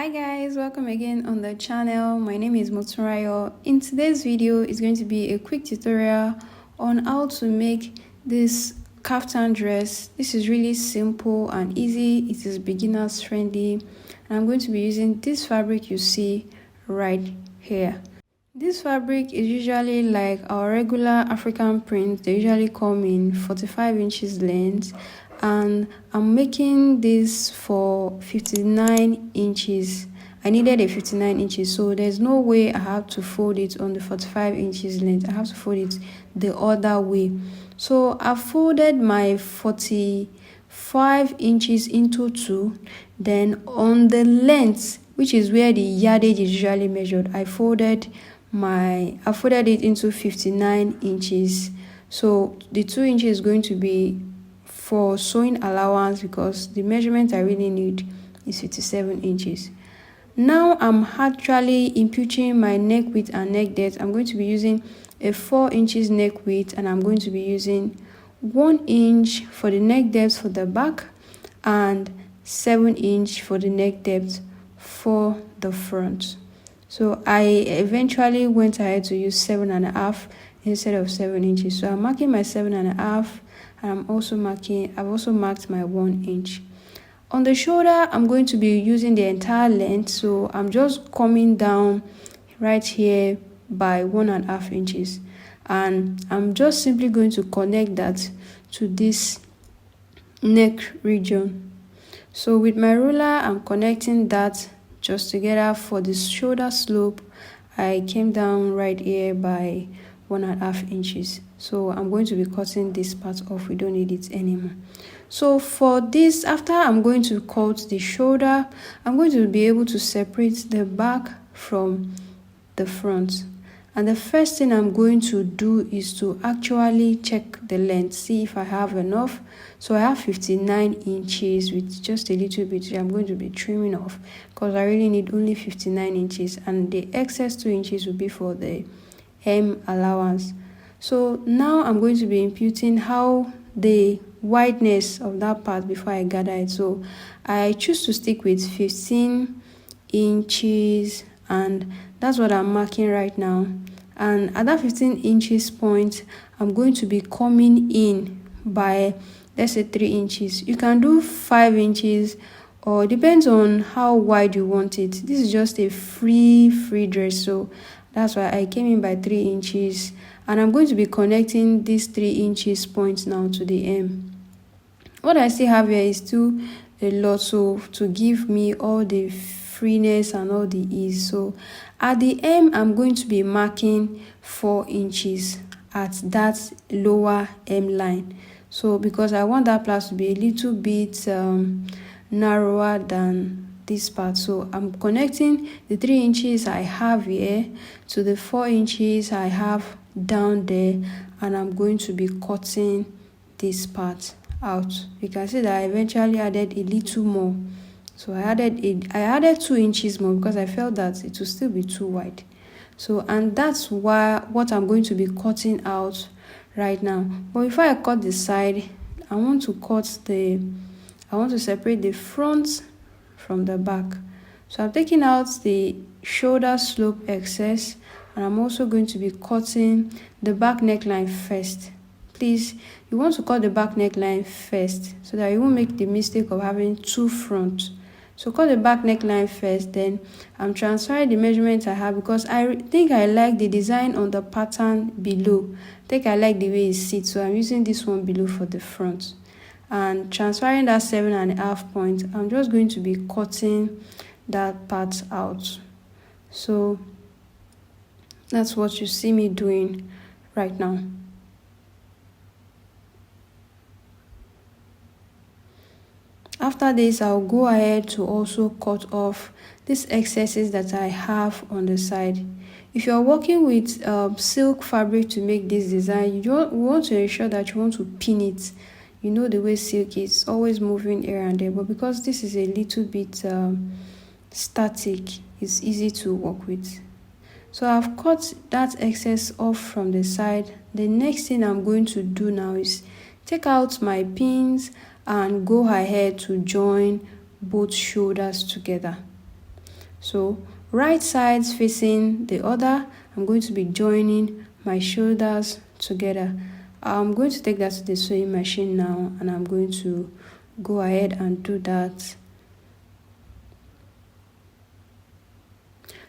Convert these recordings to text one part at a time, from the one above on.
Hi guys, welcome again on the channel. My name is Moturayo. In today's video is going to be a quick tutorial on how to make this kaftan dress. This is really simple and easy. It is beginners friendly, and I'm going to be using this fabric you see right here. This fabric is usually like our regular African prints. They usually come in 45 inches length, and I'm making this for 59 inches. I needed a 59 inches, so there's no way I have to fold it on the 45 inches length. I have to fold it the other way. So I folded my 45 inches into two. Then on the length, which is where the yardage is usually measured, I folded it into 59 inches. So the 2 inches is going to be for sewing allowance, because the measurement I really need is 57 inches. Now I'm actually imputing my neck width and neck depth. I'm going to be using a 4 inches neck width, and I'm going to be using 1 inch for the neck depth for the back and 7 inch for the neck depth for the front. So I eventually went ahead to use 7.5 instead of 7 inches. So I'm marking my 7.5, and I've also marked my 1 inch. On the shoulder, I'm going to be using the entire length, so I'm just coming down right here by 1.5 inches, and I'm just simply going to connect that to this neck region. So with my ruler, I'm connecting that just together. For the shoulder slope, I came down right here by 1.5 inches. So I'm going to be cutting this part off. We don't need it anymore. So for this, after I'm going to cut the shoulder, I'm going to be able to separate the back from the front. And the first thing I'm going to do is to actually check the length, see if I have enough. So I have 59 inches with just a little bit. I'm going to be trimming off because I really need only 59 inches, and the excess 2 inches will be for the hem allowance. So now I'm going to be imputing how the wideness of that part before I gather it. So I choose to stick with 15 inches, and that's what I'm marking right now. And at that 15 inches point, I'm going to be coming in by, let's say, 3 inches. You can do 5 inches, or it depends on how wide you want it. This is just a free dress, so that's why I came in by 3 inches. And I'm going to be connecting these 3 inches points now to the hem. What I still have here is still a lot, so to give me all the freeness and all the ease. So at the hem, I'm going to be marking 4 inches at that lower hem line. So because I want that place to be a little bit narrower than this part, so I'm connecting the 3 inches I have here to the 4 inches I have down there, and I'm going to be cutting this part out. You can see that I eventually added a little more. So I added 2 inches more because I felt that it will still be too wide. So, and that's what I'm going to be cutting out right now. But before I cut the side, I want to separate the front from the back. So I'm taking out the shoulder slope excess, and I'm also going to be cutting the back neckline first. Please, you want to cut the back neckline first so that you won't make the mistake of having two fronts. So cut the back neckline first, then I'm transferring the measurement I have because I think I like the design on the pattern below. I think I like the way it sits, so I'm using this one below for the front. And transferring that 7.5 point, I'm just going to be cutting that part out. So that's what you see me doing right now. After this, I'll go ahead to also cut off these excesses that I have on the side. If you're working with silk fabric to make this design, you want to ensure that you want to pin it. You know the way silk is always moving here and there, but because this is a little bit static, it's easy to work with. So I've cut that excess off from the side. The next thing I'm going to do now is take out my pins and go ahead to join both shoulders together. So right sides facing the other, I'm going to be joining my shoulders together. I'm going to take that to the sewing machine now, and I'm going to go ahead and do that.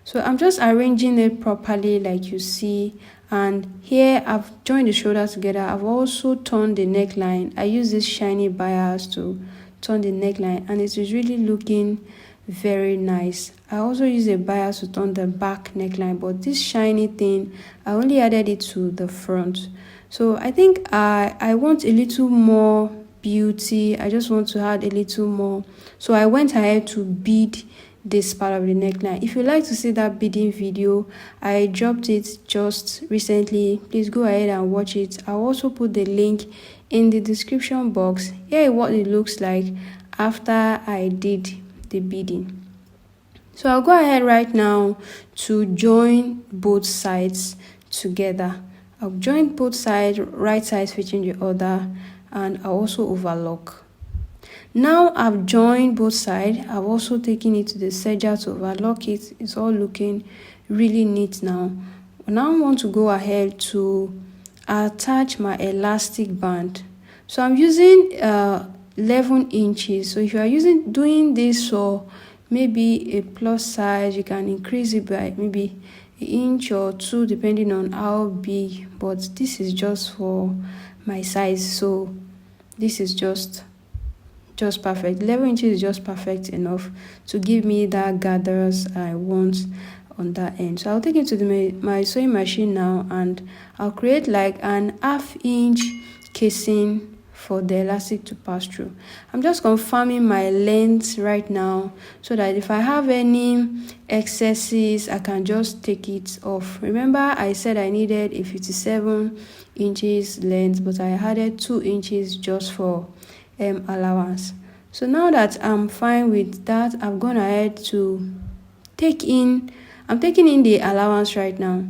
So I'm just arranging it properly like you see, and here I've joined the shoulders together. I've also turned the neckline. I use this shiny bias to turn the neckline, and it is really looking very nice. I also use a bias to turn the back neckline, but this shiny thing, I only added it to the front. So I think I want a little more beauty. I just want to add a little more, so I went ahead to bead this part of the neckline. If you like to see that beading video, I dropped it just recently. Please go ahead and watch it. I'll also put the link in the description box. Here is what it looks like after I did the beading. So I'll go ahead right now to join both sides together. I'll join both sides, right side switching the other, and I'll also overlock. Now I've joined both sides. I've also taken it to the serger to overlock it. It's all looking really neat now. Now I want to go ahead to attach my elastic band. So I'm using 11 inches. So if you are doing this for maybe a plus size, you can increase it by maybe an inch or two depending on how big, but this is just for my size, so this is just perfect. 11 inches is just perfect enough to give me that gathers I want on that end. So I'll take it to my sewing machine now, and I'll create like an ½ inch casing for the elastic to pass through. I'm just confirming my length right now so that if I have any excesses, I can just take it off. Remember, I said I needed a 57 inches length, but I added 2 inches just for allowance. So now that I'm fine with that, I've gone ahead to I'm taking in the allowance right now.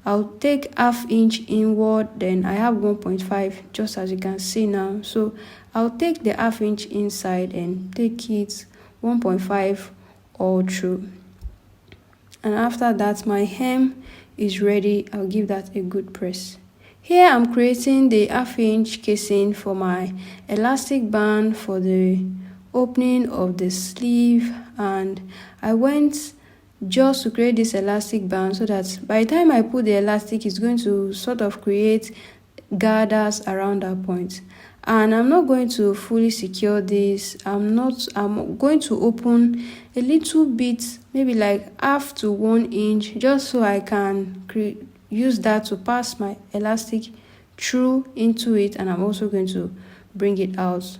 I'll take ½ inch inward, then I have 1.5 just as you can see now. So I'll take the ½ inch inside and take it 1.5 all through. And after that, my hem is ready. I'll give that a good press. Here I'm creating the ½ inch casing for my elastic band for the opening of the sleeve, and I went just to create this elastic band so that by the time I put the elastic, it's going to sort of create gathers around that point. And I'm not going to fully secure this. I'm going to open a little bit, maybe like ½ to 1 inch, just so I can use that to pass my elastic through into it, and I'm also going to bring it out.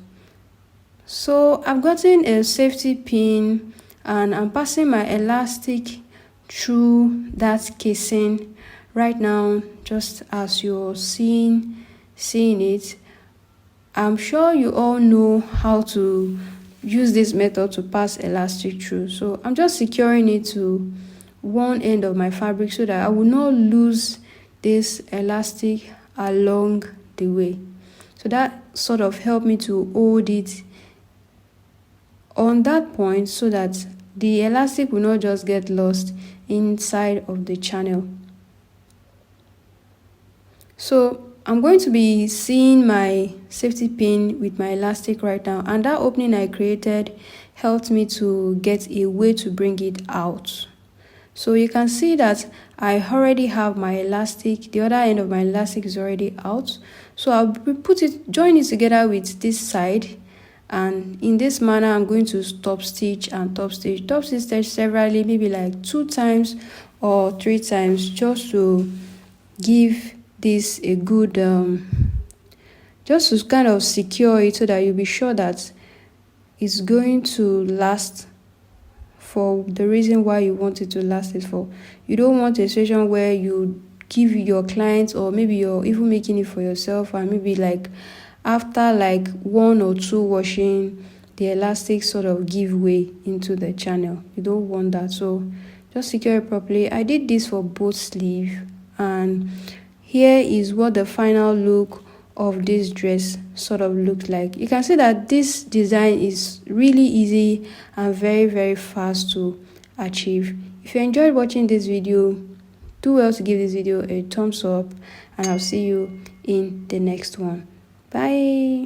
So I've gotten a safety pin, and I'm passing my elastic through that casing right now, just as you're seeing it. I'm sure you all know how to use this method to pass elastic through. So I'm just securing it to one end of my fabric so that I will not lose this elastic along the way. So that sort of helped me to hold it on that point so that the elastic will not just get lost inside of the channel. So I'm going to be seeing my safety pin with my elastic right now, and that opening I created helped me to get a way to bring it out. So you can see that I already have my elastic. The other end of my elastic is already out. So I'll join it together with this side, and in this manner I'm going to top stitch severally, maybe like 2 times or 3 times, just to give this a good just to kind of secure it so that you'll be sure that it's going to last for the reason why you want it to last it for. You don't want a situation where you give your clients, or maybe you're even making it for yourself, and maybe like after like 1 or 2 washing, the elastic sort of give way into the channel. You don't want that, so just secure it properly. I did this for both sleeves, and here is what the final look of this dress sort of looked like. You can see that this design is really easy and very, very fast to achieve. If you enjoyed watching this video, do well to give this video a thumbs up, and I'll see you in the next one. Bye.